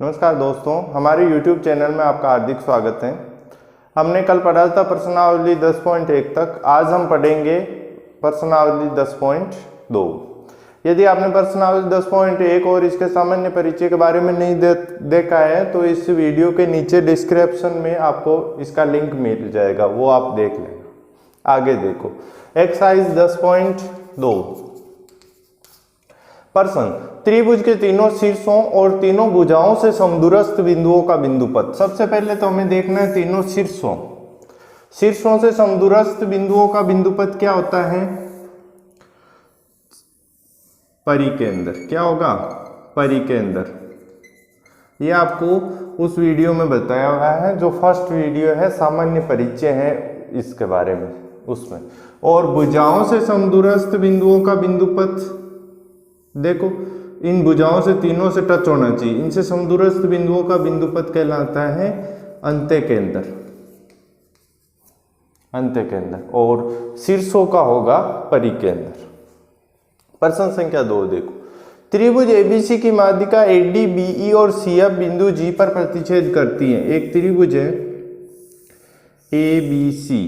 नमस्कार दोस्तों, हमारे YouTube चैनल में आपका हार्दिक स्वागत है। हमने कल पढ़ा था प्रश्नावली 10.1 तक। आज हम पढ़ेंगे प्रश्नावली 10.2। यदि आपने प्रश्नावली 10.1 और इसके सामान्य परिचय के बारे में नहीं देखा है तो इस वीडियो के नीचे डिस्क्रिप्शन में आपको इसका लिंक मिल जाएगा, वो आप देख लेना। आगे देखो, एक्सरसाइज 10.2। प्रश्न, त्रिभुज के तीनों शीर्षों और तीनों भुजाओं से समदूरस्थ बिंदुओं का बिंदुपथ। सबसे पहले तो हमें देखना है तीनों शीर्षों से समदूरस्थ बिंदुओं का बिंदुपथ क्या होता है। परिकेंद्र। क्या होगा? परिकेंद्र। ये आपको उस वीडियो में बताया हुआ है, जो फर्स्ट वीडियो है, सामान्य परिचय है इसके बारे में, उसमें। और भुजाओं से समदूरस्थ बिंदुओं का बिंदुपथ, देखो इन भुजाओं से तीनों से टच होना चाहिए। इनसे समदूरस्थ बिंदुओं का बिंदुपथ कहलाता है अंत्यकेंद्र। और शीर्षों का होगा परिकेंद्र। प्रश्न संख्या 2 देखो, त्रिभुज एबीसी की माध्यिका एडी बीई और सीएफ बिंदु जी पर प्रतिच्छेद करती है। एक त्रिभुज है एबीसी,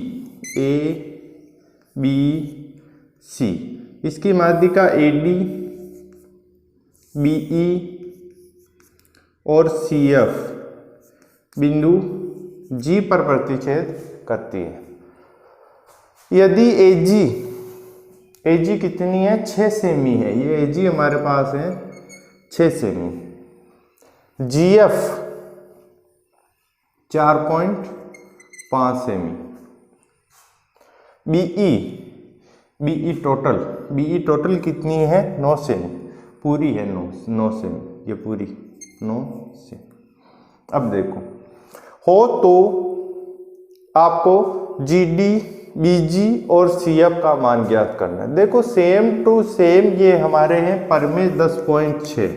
इसकी माध्यिका एडी बीई और सीएफ बिंदु जी पर प्रतिच्छेद करती है। यदि एजी कितनी है? 6 सेमी है। ये एजी हमारे पास है 6 सेमी। जीएफ 4.5 सेमी। बीई टोटल कितनी है? 9 सेमी। पूरी है 9 सेमी, ये पूरी 9 सेमी। अब देखो, हो तो आपको जीडी, बीजी और सीएफ का मान ज्ञात करना है। देखो सेम टू सेम ये हमारे हैं परमेय 10.6,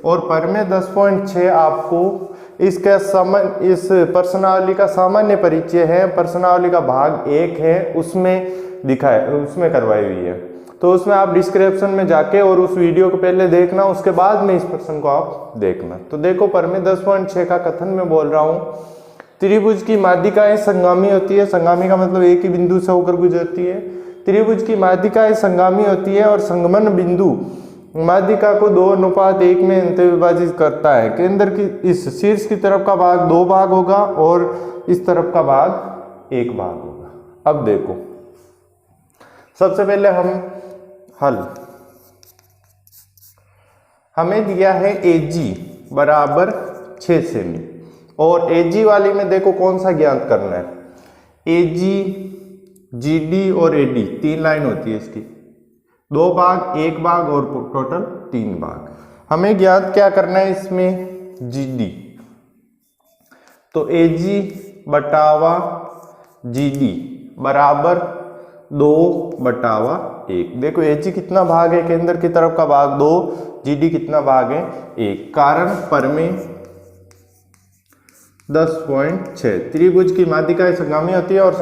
और परमेय 10.6 आपको इसका इस प्रश्नावली का सामान्य परिचय है। प्रश्नावली का भाग 1 है, उसमें करवाई हुई है। तो उसमें आप डिस्क्रिप्शन में जाके और उस वीडियो को पहले देखना, उसके बाद में इस प्रश्न को आप देखना। तो देखो, परमेय 10.6 का कथन में बोल रहा हूं, त्रिभुज की माध्यिकाएं संगामी होती है। संगामी का मतलब एक ही बिंदु से होकर गुजरती है। त्रिभुज की माध्यिकाएं संगामी होती है और संगमन बिंदु माध्यिका को 2:1 में अंतर्विभाजित करता है। केंद्र की इस शीर्ष की तरफ का भाग 2 भाग होगा और इस तरफ का भाग 1 भाग होगा। अब देखो, सबसे पहले हम हल, हमें दिया है एजी बराबर 6 सेमी, और एजी वाली में देखो कौन सा ज्ञात करना है। एजी, जीडी और एडी 3 लाइन होती है इसकी, 2 भाग, 1 भाग और टोटल 3 भाग। हमें ज्ञात क्या करना है इसमें? जीडी। तो एजी बटावा जीडी बराबर 2/1। देखो एजी कितना भाग है? केंद्र की तरफ का भाग 2, जीडी कितना भाग है? 1। कारण परमेय 10.6। त्रिभुज की माध्यिकाएं संगामी होती है और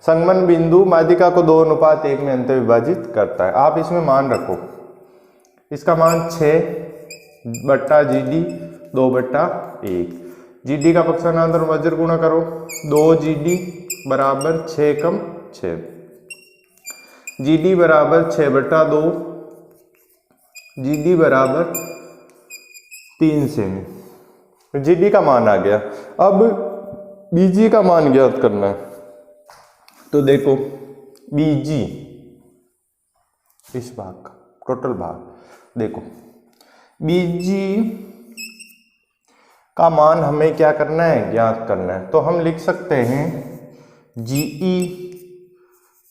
संगमन बिंदु माध्यिका को 2:1 में अंतर्विभाजित करता है। आप इसमें मान रखो, इसका मान 6/GD 2/1। जीडी का पक्षांतर वज्र गुणा करो, 2GD बराबर 6 जीडी बराबर 6/2, जीडी बराबर 3 सेमी। जीडी का मान आ गया। अब बीजी का मान ज्ञात करना है। तो देखो, बीजी इस भाग का टोटल भाग, देखो बीजी का मान हमें क्या करना है? ज्ञात करना है। तो हम लिख सकते हैं जीई,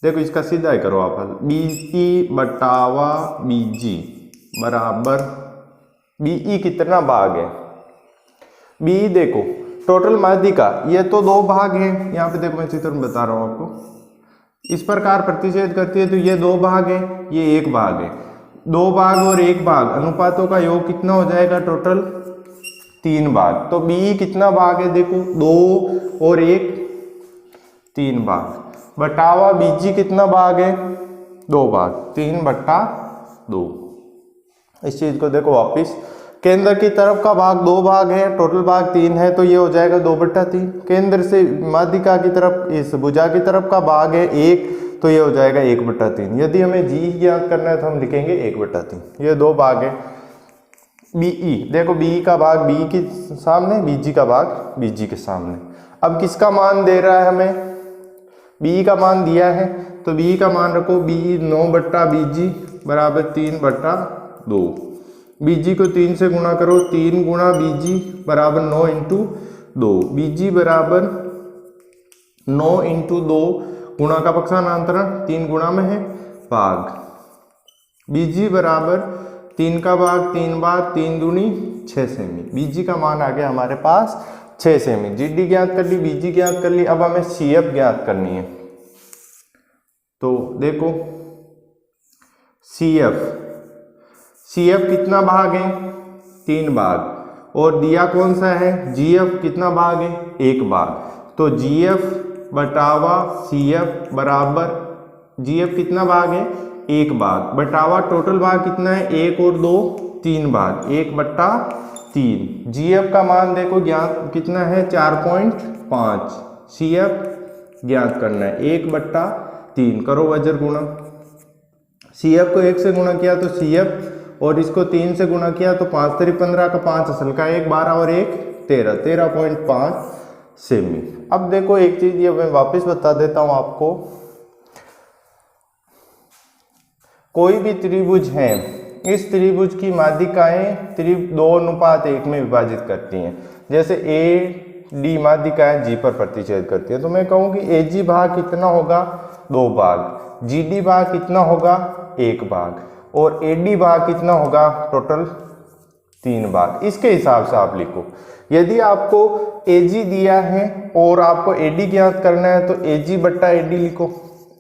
देखो इसका सीधा ही करो आप, बीई बटावा बीजी बराबर, बीई कितना भाग है? बी देखो टोटल माध्यिका, ये तो 2 भाग हैं। यहाँ पे देखो मैं चित्र में बता रहा हूँ आपको, इस प्रकार प्रतिच्छेद करती है। तो ये 2 भाग है, ये 1 भाग है। 2 भाग और 1 भाग अनुपातों का योग कितना हो जाएगा? टोटल 3 भाग। तो बी कितना भाग है? देखो 2 और 1 3 भाग। बटावा बीजी कितना भाग है? 2 भाग, 3/2। इस चीज को देखो वापिस, केंद्र की तरफ का भाग 2 भाग है, टोटल भाग 3 है, तो ये हो जाएगा 2/3। केंद्र से माध्यिका की तरफ इस भुजा की तरफ का भाग है 1, तो ये हो जाएगा 1/3। यदि हमें जी ज्ञात करना है तो हम लिखेंगे 1/3। ये 2 भाग है। बीई, देखो बीई का भाग बी के सामने, बीजी का भाग बीजी के सामने। अब किसका मान दे रहा है हमें, बीई का मान दिया है, तो बीई का मान रखो, बी 9/बीजी बराबर 3/2। बीजी को 3 से गुणा करो, 3 गुणा बीजी बराबर 9 × 2। बीजी बराबर 9 × 2, गुणा का पक्षांतरण 3 गुणा में है भाग। बीजी बराबर 3 का भाग 3 बार, 3 दूनी 6 सेमी। बीजी का मान आ गया हमारे पास 6 सेमी। जीडी ज्ञात कर ली, बीजी ज्ञात कर ली, अब हमें सीएफ ज्ञात करनी है। तो देखो सीएफ कितना भाग है, 3 भाग, और दिया कौन सा है, जीएफ कितना भाग है, 1 भाग। तो जीएफ बटावा सीएफ बराबर, जीएफ कितना भाग है, 1 भाग, बटावा टोटल भाग कितना है, 1 और 2 3 भाग, 1/3। जीएफ का मान देखो ज्ञात कितना है, 4.5। सीएफ ज्ञात करना है 1/3, करो वज्र गुणा। सीएफ को 1 से गुणा किया तो सीएफ, और इसको 3 से गुणा किया तो 5 3 15 का 5 असल का 1 12 और 1 13, 13.5 सेमी। अब देखो एक चीज ये मैं वापस बता देता हूं आपको, कोई भी त्रिभुज है, इस त्रिभुज की माध्यिकाएं 2:1 में विभाजित करती हैं। जैसे ए डी माध्यिकाएं जी पर प्रतिच्छेद करती है, तो मैं कहूँ कि एजी भाग कितना होगा, 2 भाग, जीडी भाग कितना होगा, 1 भाग, और एडी भाग कितना होगा, टोटल 3 भाग। इसके हिसाब से आप लिखो। यदि आपको एजी दिया है और आपको एडी ज्ञात करना है तो एजी बट्टा एडी लिखो,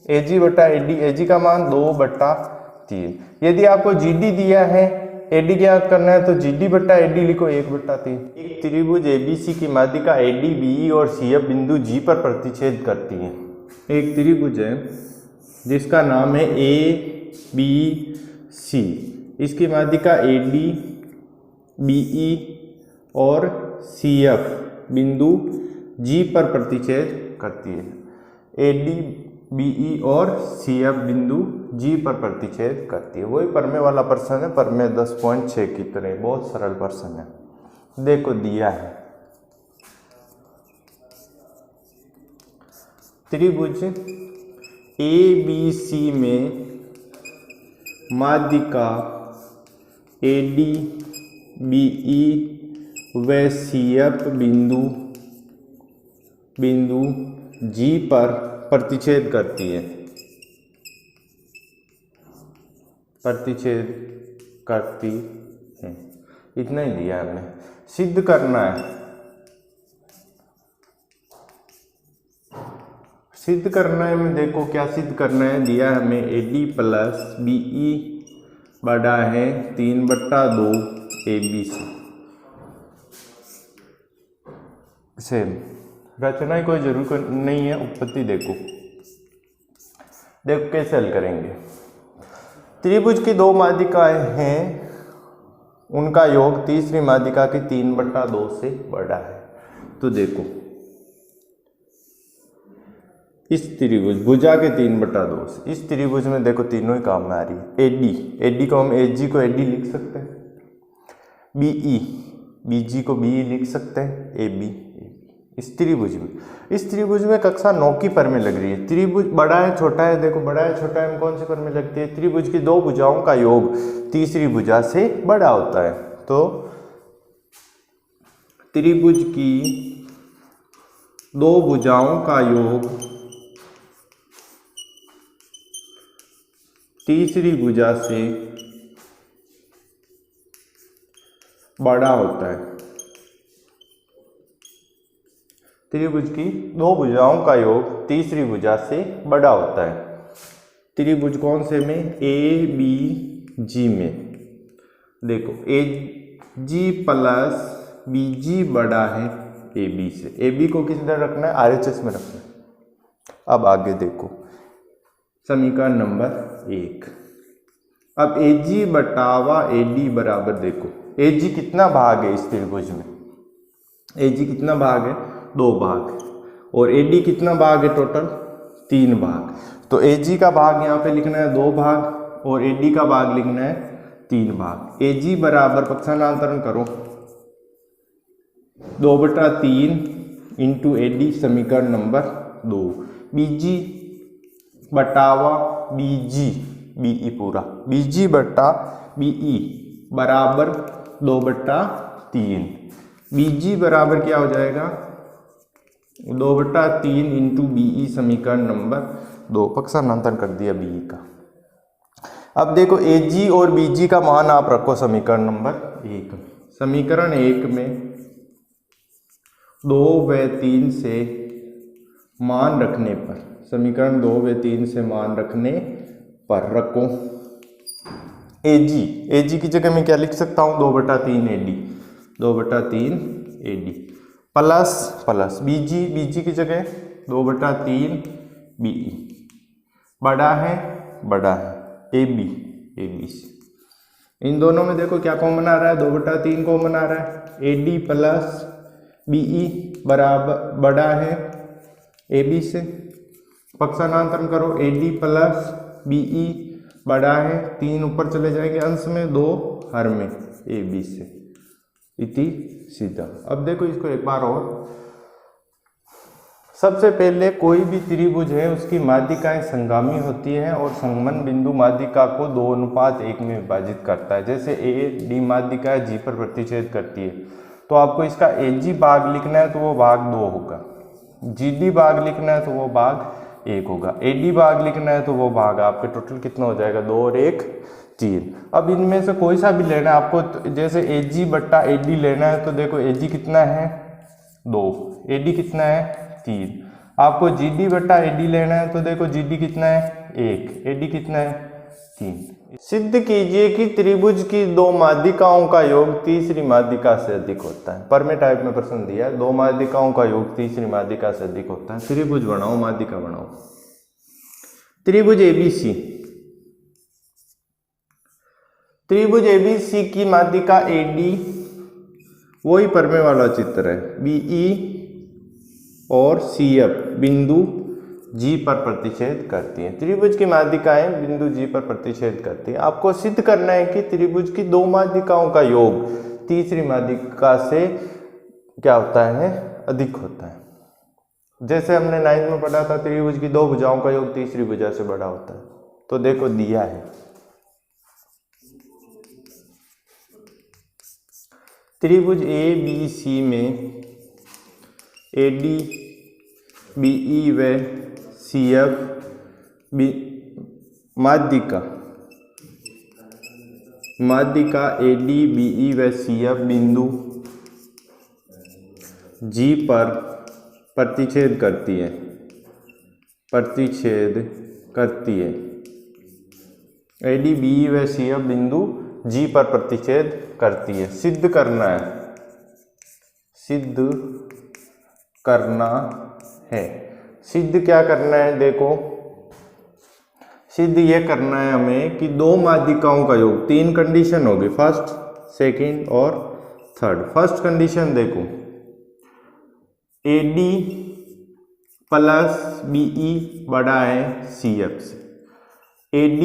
एजी बट्टा एडी, एजी का मान 2/3। यदि आपको जीडी दिया है, एडी ज्ञात करना है तो जीडी बट्टा एडी लिखो, 1/3। एक त्रिभुज एबीसी की माध्यिका एडी बीई और सीएफ बिंदु जी पर प्रतिच्छेद करती है। एक त्रिभुज है जिसका नाम है ए बी सी, इसकी माध्यिका एडी बीई और सीएफ बिंदु जी पर प्रतिच्छेद करती है। एडी बीई और सीएफ बिंदु जी पर प्रतिच्छेद करती है। वही परमे वाला प्रश्न है, परमे 10.6 की तरह, बहुत सरल प्रश्न है। देखो दिया है त्रिभुज एबीसी में माध्यिका एडी बीई व सीएफ बिंदु जी पर प्रतिच्छेद करती है, प्रतिच्छेद करती है। इतना ही दिया हमने, सिद्ध करना है। सिद्ध करना है में देखो क्या सिद्ध करना है, दिया है हमें एडी प्लस बीई बड़ा है 3/2 एबीसी। सेम रचना की कोई जरूरत नहीं है, उत्पत्ति देखो कैसे हल करेंगे। त्रिभुज की 2 माध्यिकाएं हैं, उनका योग तीसरी माध्यिका की 3/2 से बड़ा है। तो देखो इस त्रिभुज भुजा के 3/2 से, इस त्रिभुज में देखो तीनों ही काम में आ रही है। एडी को हम एजी को एडी लिख सकते हैं, बीई बीजी को बीई लिख सकते हैं, एबी इस त्रिभुज में कक्षा 9 की परमें लग रही है। त्रिभुज बड़ा है छोटा है, देखो बड़ा है छोटा है में कौन सी परमें लगती है, त्रिभुज की 2 भुजाओं का योग तीसरी भुजा से बड़ा होता है। तो त्रिभुज की 2 भुजाओं का योग तीसरी भुजा से बड़ा होता है। त्रिभुज की 2 भुजाओं का योग तीसरी भुजा से बड़ा होता है। त्रिभुज कौन से में, ए बी जी में। देखो ए जी प्लस बी जी बड़ा है ए बी से। ए बी को किस तरह रखना है, आरएचएस में रखना है। अब आगे देखो समीकरण नंबर 1, अब AG बटावा AD बराबर, देखो AG कितना भाग है इस त्रिभुज में, AG कितना भाग है, 2 भाग, और AD कितना भाग है टोटल, 3 भाग। तो AG का भाग यहाँ पे लिखना है 2 भाग और AD का भाग लिखना है 3 भाग। AG बराबर पक्षांतरण करो 2/3 इंटू AD समीकरण नंबर 2। BG बटावा BG, BE पूरा, BG बटा BE बराबर 2/3। BG बराबर क्या हो जाएगा, 2/3 इंटू BE समीकरण नंबर 2, पक्षांतरण कर दिया BE का। अब देखो AG और BG का मान आप रखो समीकरण नंबर 1। समीकरण 1 में 2 व 3 से मान रखने पर, समीकरण 2 व 3 से मान रखने पर रखो AG की जगह मैं क्या लिख सकता हूँ, 2/3 AD, 2/3 AD प्लस BG की जगह 2/3 BE, बड़ा है AB से। इन दोनों में देखो क्या कॉमन आ रहा है, 2/3 कॉमन आ रहा है। AD प्लस BE बराबर बड़ा है AB से, पक्षांतरण करो AD प्लस BE बड़ा है, 3 ऊपर चले जाएंगे अंश में, 2 हर में AB से, इति सीधा। अब देखो इसको एक बार और, सबसे पहले कोई भी त्रिभुज है उसकी माध्यिकाएं संगामी होती हैं और संगमन बिंदु माध्यिका को 2:1 में विभाजित करता है। जैसे AD माध्यिका G पर प्रतिच्छेद करती है, तो आपको इसका AG भाग लिखना है तो वो भाग 2 होगा, GD भाग लिखना है तो वो भाग 1 होगा, AD भाग लिखना है तो वो भाग आपके टोटल कितना हो जाएगा, 2 और 1 3। अब इनमें से कोई सा भी लेना है आपको, जैसे AG बट्टा AD लेना है तो देखो AG कितना है 2, AD कितना है 3। आपको GD बट्टा AD लेना है तो देखो GD कितना है 1, AD कितना है 3। सिद्ध कीजिए कि त्रिभुज की 2 माध्यिकाओं का योग तीसरी माध्यिका से अधिक होता है। परमे टाइप में प्रश्न दिया है, 2 माध्यिकाओं का योग तीसरी माध्यिका से अधिक होता है। त्रिभुज बनाओ, माध्यिका बनाओ। त्रिभुज ABC, त्रिभुज ABC की माध्यिका AD, वही परमे वाला चित्र है, BE और CF बिंदु G पर प्रतिच्छेद करती है। त्रिभुज की माध्यिकाएं बिंदु G पर प्रतिच्छेद करती है। आपको सिद्ध करना है कि त्रिभुज की 2 माध्यिकाओं का योग तीसरी माध्यिका से क्या होता है, अधिक होता है। जैसे हमने 9th में पढ़ा था, त्रिभुज की 2 भुजाओं का योग तीसरी भुजा से बड़ा होता है। तो देखो दिया है, त्रिभुज ABC में AD BE व CF माध्यिका AD BE व CF बिंदु G पर प्रतिच्छेद करती है, AD BE व CF बिंदु G पर प्रतिच्छेद करती है। सिद्ध करना है, सिद्ध क्या करना है, देखो सिद्ध ये करना है हमें कि 2 माध्यिकाओं का योग, 3 कंडीशन होगी, फर्स्ट, सेकंड और थर्ड। फर्स्ट कंडीशन देखो, AD प्लस BE बड़ा है CF से, AD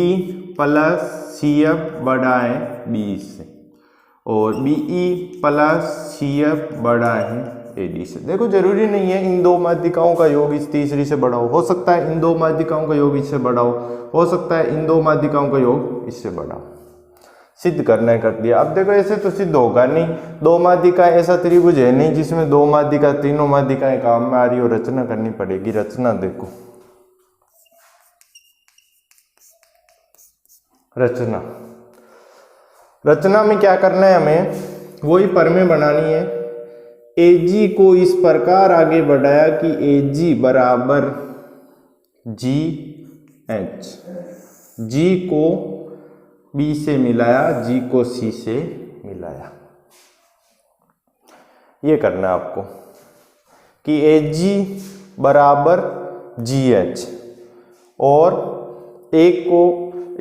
प्लस CF बड़ा है BE से, और BE प्लस CF बड़ा है AD से। देखो जरूरी नहीं है इन 2 माध्यिकाओं का योग इस तीसरी से बड़ा हो सकता है इन 2 माध्यिकाओं का योग इससे बड़ा हो सकता है इन 2 माध्यिकाओं का योग इससे बड़ा हो। सिद्ध करना है, कर दिया। अब देखो ऐसे तो सिद्ध होगा नहीं, 2 माध्यिकाएं, ऐसा त्रिभुज है नहीं जिसमें 2 माध्यिका, तीनों माध्यिकाएं काम में आ रही हो, रचना करनी पड़ेगी। रचना देखो, रचना में क्या करना है हमें, वही परमें बनानी है। AG को इस प्रकार आगे बढ़ाया कि AG बराबर GH, G को B से मिलाया, G को C से मिलाया। ये करना है आपको कि AG बराबर GH, और एक को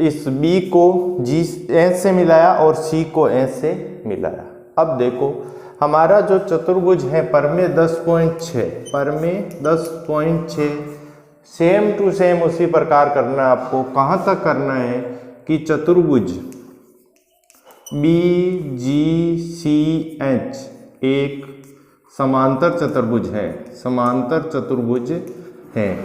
इस बी को जी एच से मिलाया और सी को एच से मिलाया। अब देखो हमारा जो चतुर्भुज है परमे 10.6, परमे 10.6 सेम टू सेम उसी प्रकार करना है आपको। कहाँ तक करना है कि चतुर्भुज बी जी सी एच एक समांतर चतुर्भुज है, समांतर चतुर्भुज है।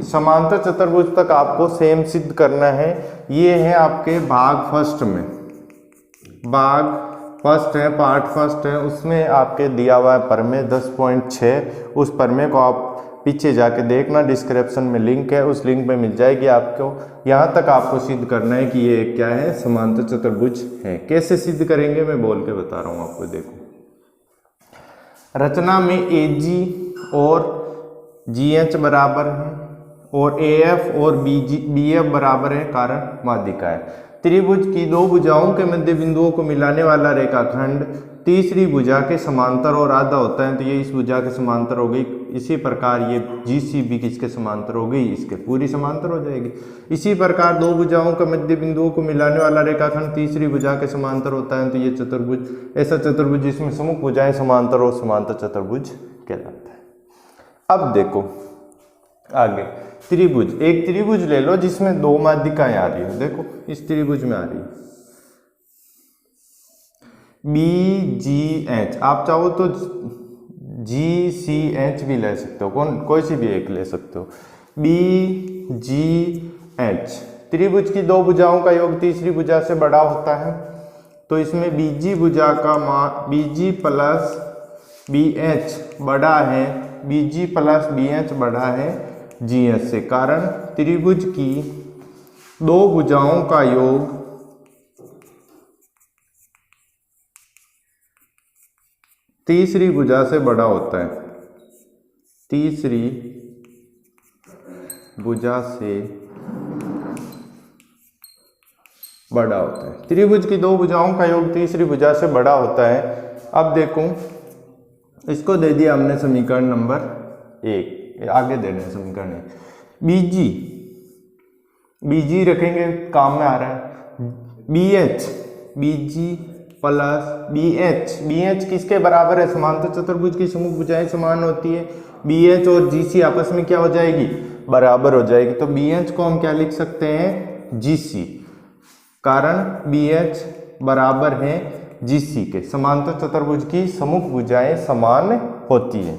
समांतर चतुर्भुज तक आपको सेम सिद्ध करना है। ये है आपके भाग फर्स्ट में, भाग फर्स्ट है, पार्ट फर्स्ट है, उसमें आपके दिया हुआ है परमे 10.6। उस परमे को आप पीछे जाके देखना, डिस्क्रिप्शन में लिंक है, उस लिंक पे मिल जाएगी आपको। यहाँ तक आपको सिद्ध करना है कि ये क्या है, समांतर चतुर्भुज है। कैसे सिद्ध करेंगे मैं बोल के बता रहा हूँ आपको। देखो रचना में AG और GH बराबर है और AF और BF बराबर है, कारण माध्यिका है। त्रिभुज की दो भुजाओं के मध्य बिंदुओं को मिलाने वाला रेखाखंड तीसरी भुजा के समांतर और आधा होता है, तो ये इस भुजा के समांतर हो गई। इसी प्रकार ये GC भी किसके समांतर हो गई, इसके पूरी समांतर हो जाएगी। इसी प्रकार दो भुजाओं के मध्य बिंदुओं को मिलाने वाला रेखाखंड तीसरी भुजा के समांतर होता है, तो ये चतुर्भुज, ऐसा चतुर्भुज जिसमें सम्मुख भुजाएं समांतर और समांतर चतुर्भुज कहलाता है। अब देखो आगे त्रिभुज, एक त्रिभुज ले लो जिसमें दो माध्यिकाएं आ रही हो। देखो इस त्रिभुज में आ रही है BGH, आप चाहो तो GCH भी ले सकते हो, कोई सी भी एक ले सकते हो। BGH त्रिभुज की दो भुजाओं का योग तीसरी भुजा से बड़ा होता है, तो इसमें BG भुजा का मान BG प्लस BH बड़ा है, BG प्लस BH बड़ा है GH से, कारण त्रिभुज की दो भुजाओं का योग तीसरी भुजा से बड़ा होता है, तीसरी भुजा से बड़ा होता है। त्रिभुज की दो भुजाओं का योग तीसरी भुजा से बड़ा होता है। अब देखो इसको दे दिया हमने समीकरण नंबर 1, आगे दे रहे हैं समीकरण 1। BG रखेंगे, काम में आ रहा है। BG प्लस BH किसके बराबर है, समांतर चतुर्भुज की सम्मुख भुजाएं समान होती है। BH और GC आपस में क्या हो जाएगी, बराबर हो जाएगी, तो BH को हम क्या लिख सकते हैं, GC, कारण BH बराबर है GC के। समांतर चतुर्भुज की सम्मुख भुजाएं समान होती है।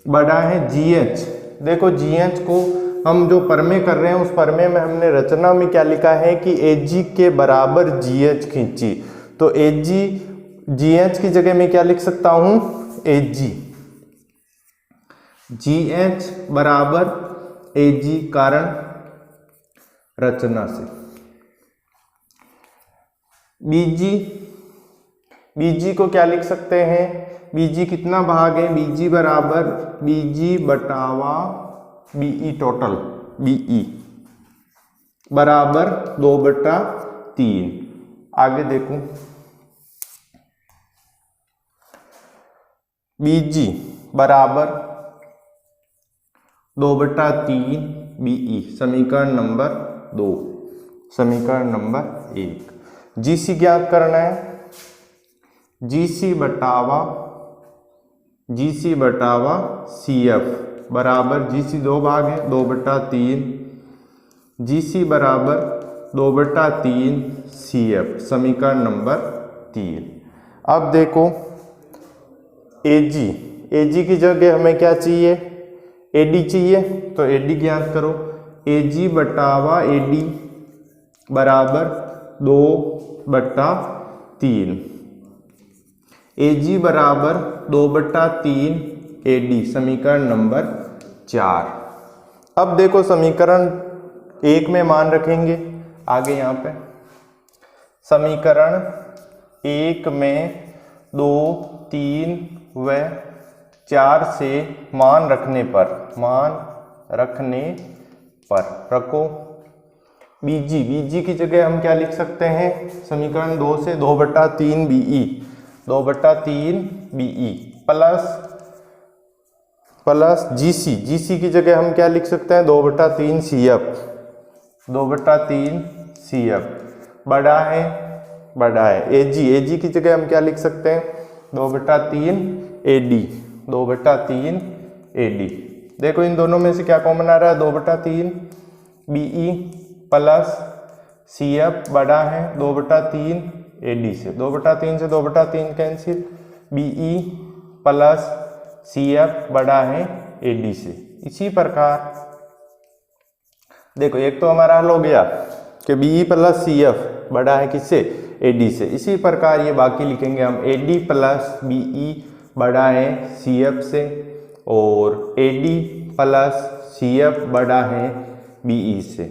बड़ा है GH, देखो GH को हम जो परमे कर रहे हैं उस परमे में हमने रचना में क्या लिखा है कि AG के बराबर GH खींची, तो AG GH की जगह में क्या लिख सकता हूं, AG, GH बराबर AG, कारण रचना से। BG को क्या लिख सकते हैं, BG कितना भाग है, BG बराबर BG बटावा BE टोटल, BE बराबर 2/3। आगे देखो BG बराबर 2/3 BE, समीकरण नंबर 2। समीकरण नंबर 1, GC ज्ञात करना है, GC बटावा CF बराबर, GC दो भाग है 2/3, GC बराबर 2/3 CF, समीकरण नंबर 3। अब देखो AG की जगह हमें क्या चाहिए, AD चाहिए, तो AD ज्ञात करो। AG बटावा AD बराबर 2/3, AG बराबर 2/3 AD, समीकरण नंबर 4। अब देखो समीकरण 1 में मान रखेंगे, आगे यहाँ पे समीकरण 1 में 2, 3 व 4 से मान रखने पर रखो BG की जगह हम क्या लिख सकते हैं, समीकरण 2 से 2/3 BE प्लस GC की जगह हम क्या लिख सकते हैं, 2/3 CF CF बड़ा है AG की जगह हम क्या लिख सकते हैं 2/3 AD 2/3 AD। देखो इन दोनों में से क्या कॉमन आ रहा है 2/3 BE प्लस CF बड़ा है 2/3 AD से 2/3 से 2/3 कैंसिल BE प्लस CF बड़ा है AD से। इसी प्रकार देखो एक तो हमारा हल हो गया कि BE प्लस CF बड़ा है किससे AD से। इसी प्रकार ये बाकी लिखेंगे हम AD प्लस BE बड़ा है CF से और AD प्लस CF बड़ा है BE से।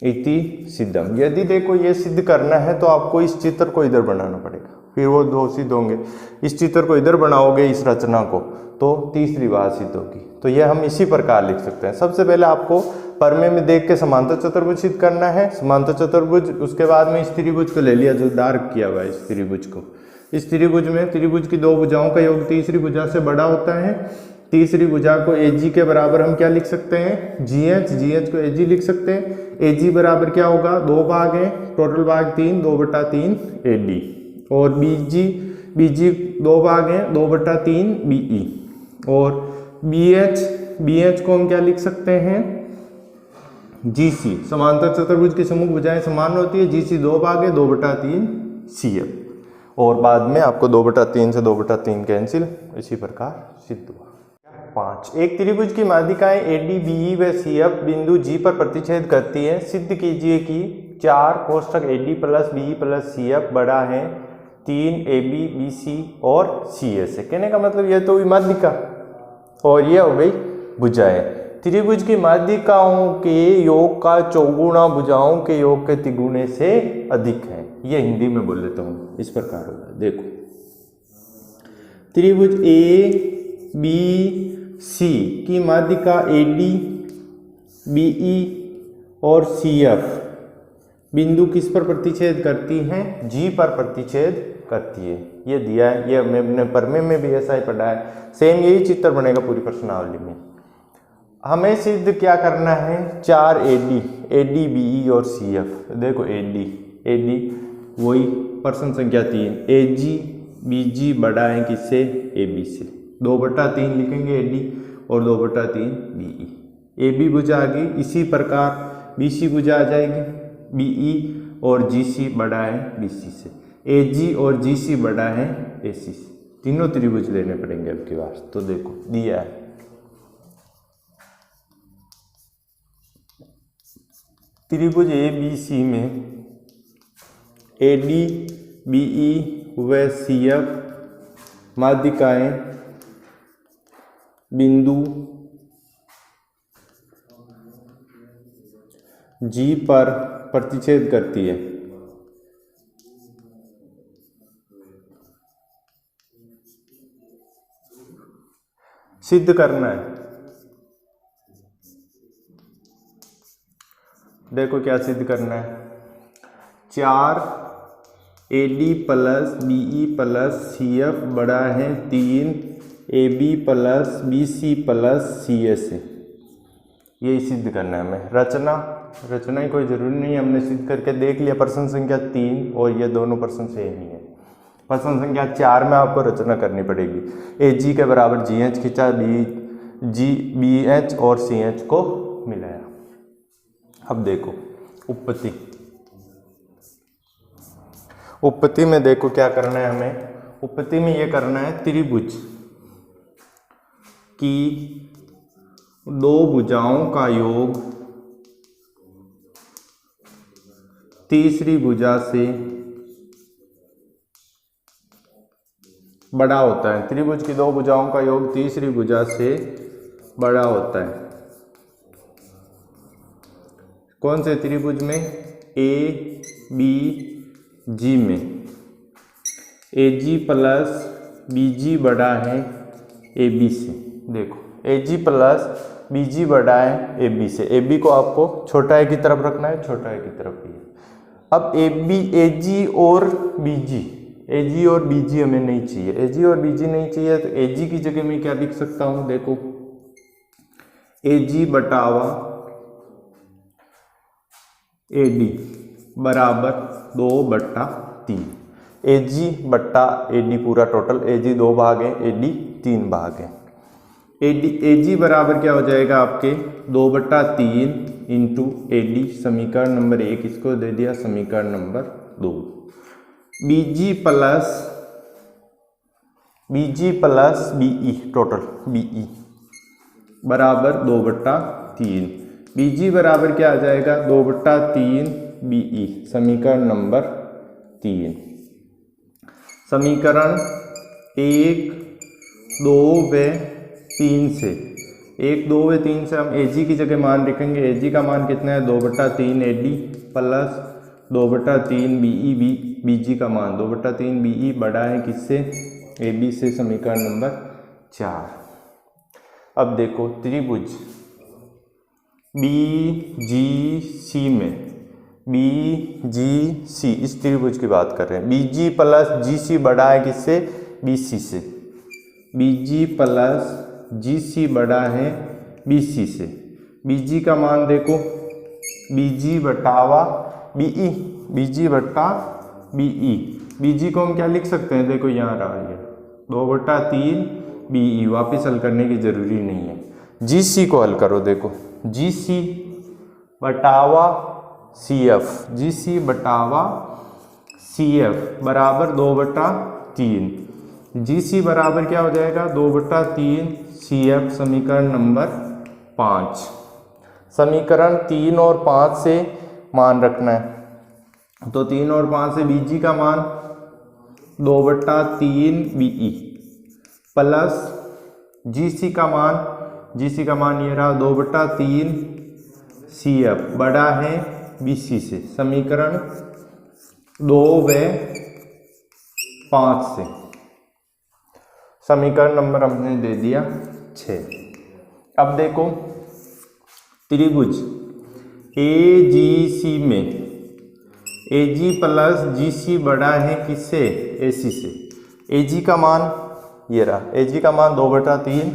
इति सिद्धम। यदि देखो ये सिद्ध करना है तो आपको इस चित्र को इधर बनाना पड़ेगा, फिर वो दो सिद्ध होंगे। इस चित्र को इधर बनाओगे इस रचना को तो तीसरी बात सिद्ध होगी। तो ये हम इसी प्रकार लिख सकते हैं। सबसे पहले आपको परमे में देख के समांतर चतुर्भुज सिद्ध करना है, समांतर चतुर्भुज। उसके बाद में इस त्रिभुज को ले लिया जो डार्क किया हुआ है इस त्रिभुज को। इस त्रिभुज में त्रिभुज की दो भुजाओं का योग तीसरी भुजा से बड़ा होता है। तीसरी भुजा को AG के बराबर हम क्या लिख सकते हैं GH को AG लिख सकते हैं। AG बराबर क्या होगा, दो भाग हैं, टोटल भाग 3, 2/3 AD और BG दो भाग हैं, 2/3 BE और BH को हम क्या लिख सकते हैं GC। समांतर चतुर्भुज की सम्मुख भुजाएं समान होती है, GC दो भाग है, 2/3 CF और बाद में आपको 2/3 से 2/3 कैंसिल। इसी प्रकार सिद्ध हुआ। 5 एक त्रिभुज की माध्यिकाएं AD BE व CF बिंदु G पर प्रतिच्छेद करती है। सिद्ध कीजिए कि 4 कोष्ठक AD plus BE plus CF बड़ा है 3 AB BC और CA से। कहने का मतलब ये तो हुई माध्यिका और ये हो गई भुजाएं। त्रिभुज की माध्यिकाओं के योग का चौगुना भुजाओं के योग के तिगुने से अधिक है। ये हिंदी में बोल लेता हूँ, इस प्रकार होगा। देखो त्रिभुज ABC की माध्यिका AD BE और CF बिंदु किस पर प्रतिच्छेद करती हैं, G पर प्रतिच्छेद करती है। ये दिया है, ये हमने परमे में भी ऐसा ही पढ़ा है। सेम यही चित्र बनेगा पूरी प्रश्नावली में। हमें सिद्ध क्या करना है 4 AD BE और CF। देखो AD वही प्रश्न संख्या 3 AG BG बड़ा है किससे AB से। 2/3 लिखेंगे AD और 2/3 BE। AB भुजा आ गई। इसी प्रकार BC भुजा आ जाएगी, BE और GC बड़ा है BC से। AG और GC बड़ा है AC से। तीनों त्रिभुज लेने पड़ेंगे अब की बार। तो देखो दिया है त्रिभुज ABC में AD BE व CF माध्यिकाएं बिंदु G पर प्रतिच्छेद करती है। सिद्ध करना है। देखो क्या सिद्ध करना है 4 AD plus BE plus CF बड़ा है 3 AB plus BC plus CA से। यही सिद्ध करना है हमें। रचना ही कोई जरूरी नहीं है, हमने सिद्ध करके देख लिया। प्रश्न संख्या 3 और ये दोनों प्रश्न सेम ही है। प्रश्न संख्या 4 में आपको रचना करनी पड़ेगी। AG के बराबर GH खींचा, BH और CH को मिलाया। अब देखो उपपत्ति में देखो क्या करना है हमें। उपपत्ति में ये करना है त्रिभुज की दो भुजाओं का योग तीसरी भुजा से बड़ा होता है। त्रिभुज की दो भुजाओं का योग तीसरी भुजा से बड़ा होता है। कौन से त्रिभुज में ABG में AG प्लस BG बड़ा है AB से। देखो AG प्लस BG बड़ा है AB से। AB को आपको छोटा ए की तरफ रखना है, छोटा ए की तरफ ही है। अब AG और BG हमें नहीं चाहिए। AG और BG नहीं चाहिए तो AG की जगह में क्या लिख सकता हूं, देखो AG बटावा AD बराबर 2/3। AG बट्टा AD पूरा टोटल, AG 2 भाग है, AD 3 भाग है। AG बराबर क्या हो जाएगा आपके 2/3 इंटू AD, समीकरण नंबर 1 इसको दे दिया, समीकरण number 2। BG plus BE total BE बराबर 2/3। BG बराबर क्या आ जाएगा 2/3 BE, समीकरण नंबर 3। समीकरण 1, 2 व 3 से 1, 2 व 3 से हम AG की जगह मान रखेंगे। AG का मान कितना है 2/3 AD प्लस 2/3 BE। BG का मान 2/3 BE बड़ा है किससे, AB से, समीकरण नंबर 4। अब देखो त्रिभुज BGC में, BGC इस त्रिभुज की बात कर रहे हैं। BG प्लस GC बड़ा है किससे, BC से। BG प्लस GC बड़ा है BC से। BG का मान देखो BG बटावा BE, BG बट्टा BE। BG को हम क्या लिख सकते हैं, देखो यहाँ रहा है 2/3 BE, वापिस हल करने की जरूरी नहीं है। GC को हल करो, देखो GC बटावा CF, GC बटावा CF बराबर 2/3। GC बराबर क्या हो जाएगा 2/3 CF, समीकरण नंबर 5। समीकरण 3 और 5 से मान रखना है, तो 3 और 5 से BG का मान 2/3 BE प्लस GC का मान ये रहा 2/3 CF बड़ा है BC से, समीकरण 2 व 5 से। समीकरण नंबर हमने दे दिया 6। अब देखो त्रिभुज AGC में AG प्लस GC बड़ा है किससे, AC से। AG का मान ये रहा, AG का मान 2/3,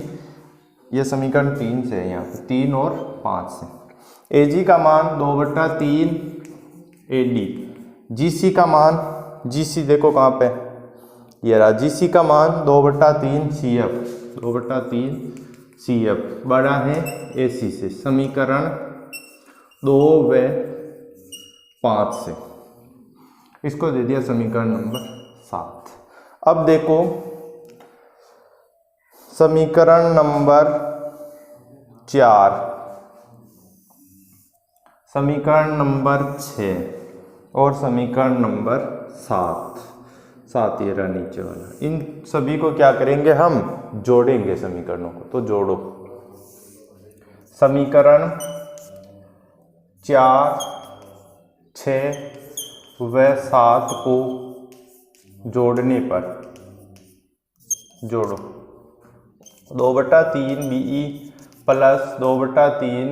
ये समीकरण 3 से है, यहाँ पे 3 और 5 से। AG का मान 2/3 AD, GC का मान, GC देखो कहाँ पे ये रहा, GC का मान 2/3 CF, 2/3 CF बड़ा है AC से, समीकरण 2 व 5 से। इसको दे दिया समीकरण नंबर 7। अब देखो समीकरण नंबर 4, समीकरण नंबर 6 और समीकरण नंबर 7 ये रहा नीचे वाला। इन सभी को क्या करेंगे हम, जोड़ेंगे समीकरणों को। तो जोड़ो समीकरण 4, 6 व 7 को जोड़ने पर, जोड़ो 2/3 BE plus 2/3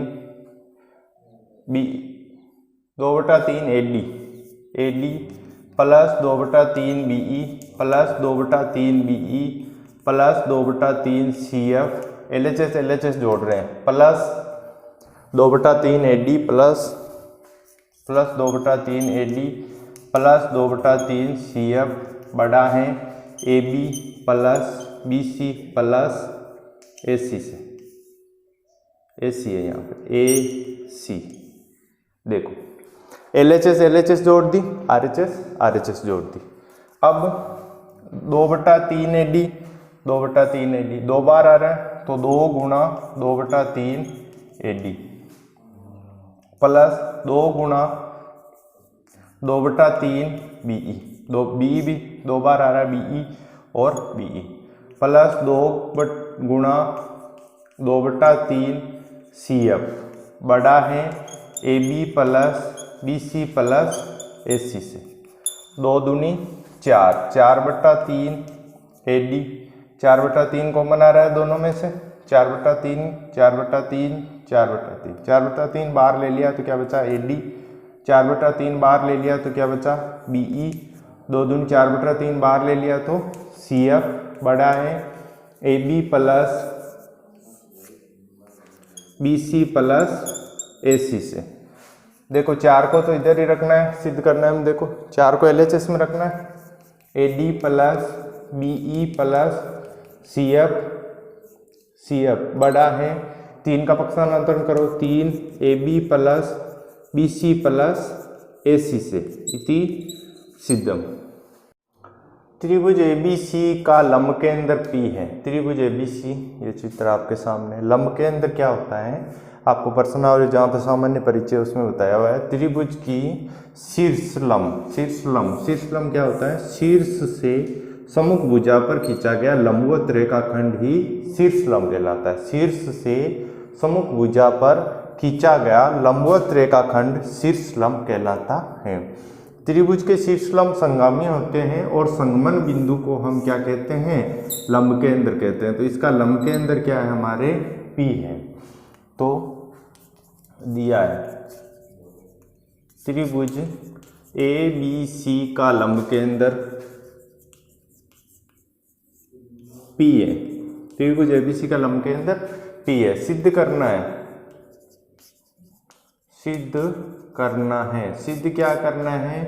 AD plus 2/3 BE plus 2/3 BE plus 2/3 CF, LHS जोड़ रहे हैं, plus 2/3 AD plus 2/3 AD plus 2/3 CF बड़ा है AB plus BC plus AC से। AC है यहाँ पे AC। देखो LHS जोड़ दी, RHS जोड़ दी। अब 2/3 AD 2 बार आ रहा है, तो 2 गुणा 2/3 AD प्लस 2 गुणा 2/3 BE, BE भी 2 बार आ रहा है, BE और BE प्लस 2 गुणा 2/3 CF बड़ा है AB plus BC plus AC से। 2 दूनी 4, 4/3 AD, 4/3 कॉमन आ रहा है दोनों में से, 4/3 4/3 4/3 4/3 बाहर ले लिया तो क्या बचा AD, 4/3 बाहर ले लिया तो क्या बचा BE, 2 दूनी 4/3 बाहर ले लिया तो CF बड़ा है AB plus BC plus AC से। देखो 4 को तो इधर ही रखना है, सिद्ध करना है हम। देखो 4 को LHS में रखना है, AD plus BE plus CF बड़ा है, 3 का पक्षांतरण करो, 3 AB plus BC plus AC से इति सिद्धम। त्रिभुज ABC का लंब केंद्र P है। त्रिभुज ABC, ये चित्र आपके सामने, लंब केंद्र क्या होता है आपको प्रश्नावली जहाँ पे सामान्य परिचय उसमें बताया हुआ है। त्रिभुज की शीर्ष लंब क्या होता है, शीर्ष से सम्मुख भुजा पर खींचा गया लंबवत रेखाखंड ही शीर्ष लंब कहलाता है। शीर्ष से सम्मुख भुजा पर खींचा गया लंबवत रेखाखंड शीर्ष लंब कहलाता है। त्रिभुज के शीर्ष लंब संगामी होते हैं और संगमन बिंदु को हम क्या कहते हैं, लंब केंद्र कहते हैं। तो इसका लंब केंद्र क्या है, हमारे P है। तो दिया है त्रिभुज ABC का लंब केंद्र P है। त्रिभुज ABC का लंब केंद्र P है। सिद्ध करना है, सिद्ध क्या करना है,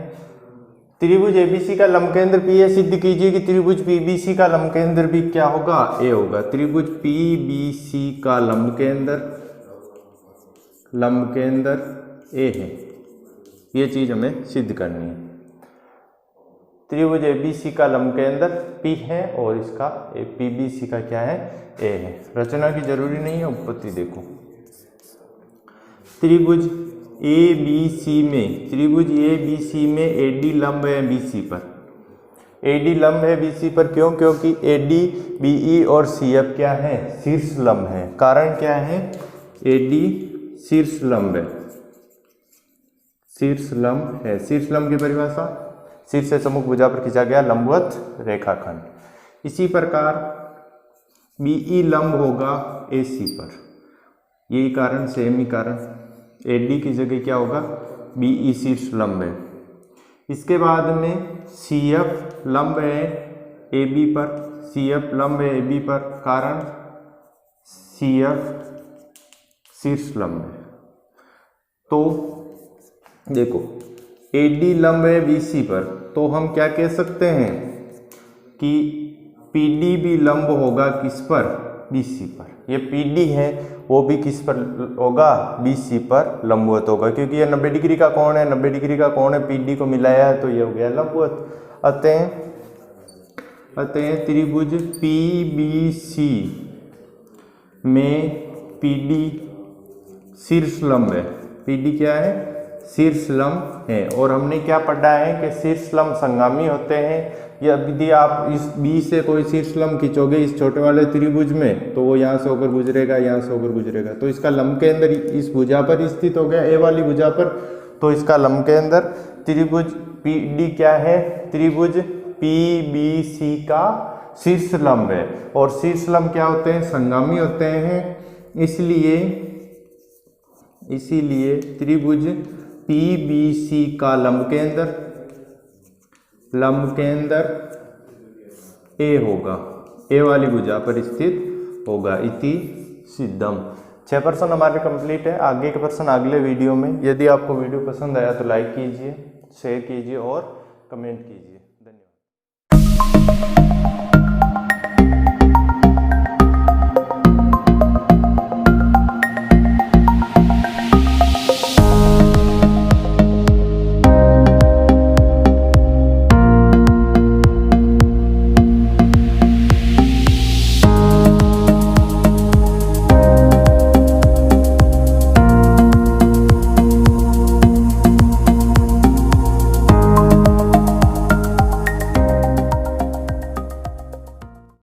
त्रिभुज ABC का लंब केंद्र P है। सिद्ध कीजिए कि त्रिभुज PBC का लंब केंद्र भी क्या होगा, A होगा। त्रिभुज PBC का लंब केंद्र A है, ये चीज हमें सिद्ध करनी है। त्रिभुज ABC का लंब केंद्र P है और इसका PBC का क्या है, A है। रचना की जरूरी नहीं है, उत्पत्ति देखो। त्रिभुज ABC में AD लंब है BC पर, AD लंब है BC पर। क्यों, क्योंकि AD BE और CF क्या है, शीर्ष लंब है। कारण क्या है, AD शीर्ष लंब है, शीर्ष लंब की परिभाषा, शीर्ष से सम्मुख भुजा पर खींचा गया लंबवत रेखाखंड। इसी प्रकार BE लंब होगा AC पर, यही कारण, सेम ही कारण। AD की जगह क्या होगा, BE शीर्ष लंब है। इसके बाद में CF लंब है AB पर, CF लंब है AB पर, कारण CF शीर्ष लंब है। तो देखो AD लंब है BC पर, तो हम क्या कह सकते हैं कि PD भी लंब होगा किस पर, BC पर। ये PD है वो भी किस पर होगा, BC पर लंबवत होगा, क्योंकि ये 90 डिग्री का कोण है, 90 डिग्री का कोण है, PD को मिलाया है तो ये हो गया लंबवत। अतः त्रिभुज PBC में PD शीर्ष लंब है, PD क्या है, शीर्ष लंब है। और हमने क्या पढ़ा है कि शीर्ष लंब संगामी होते हैं। या यदि आप इस B से कोई शीर्ष लंब खींचोगे इस छोटे वाले त्रिभुज में, तो वो यहाँ से होकर गुजरेगा, यहाँ से होकर गुजरेगा। तो इसका लंब केंद्र इस भुजा पर स्थित हो गया, A वाली भुजा पर। तो इसका लंब केंद्र त्रिभुज PD क्या है, त्रिभुज PBC का शीर्ष लंब है। और शीर्ष लंब क्या होते हैं, संगामी होते हैं। इसीलिए त्रिभुज PBC का लंब केंद्र A होगा, A वाली भुजा पर स्थित होगा, इति सिद्धम। 6 प्रश्न हमारे कंप्लीट है। आगे के प्रश्न अगले वीडियो में। यदि आपको वीडियो पसंद आया तो लाइक कीजिए, शेयर कीजिए और कमेंट कीजिए।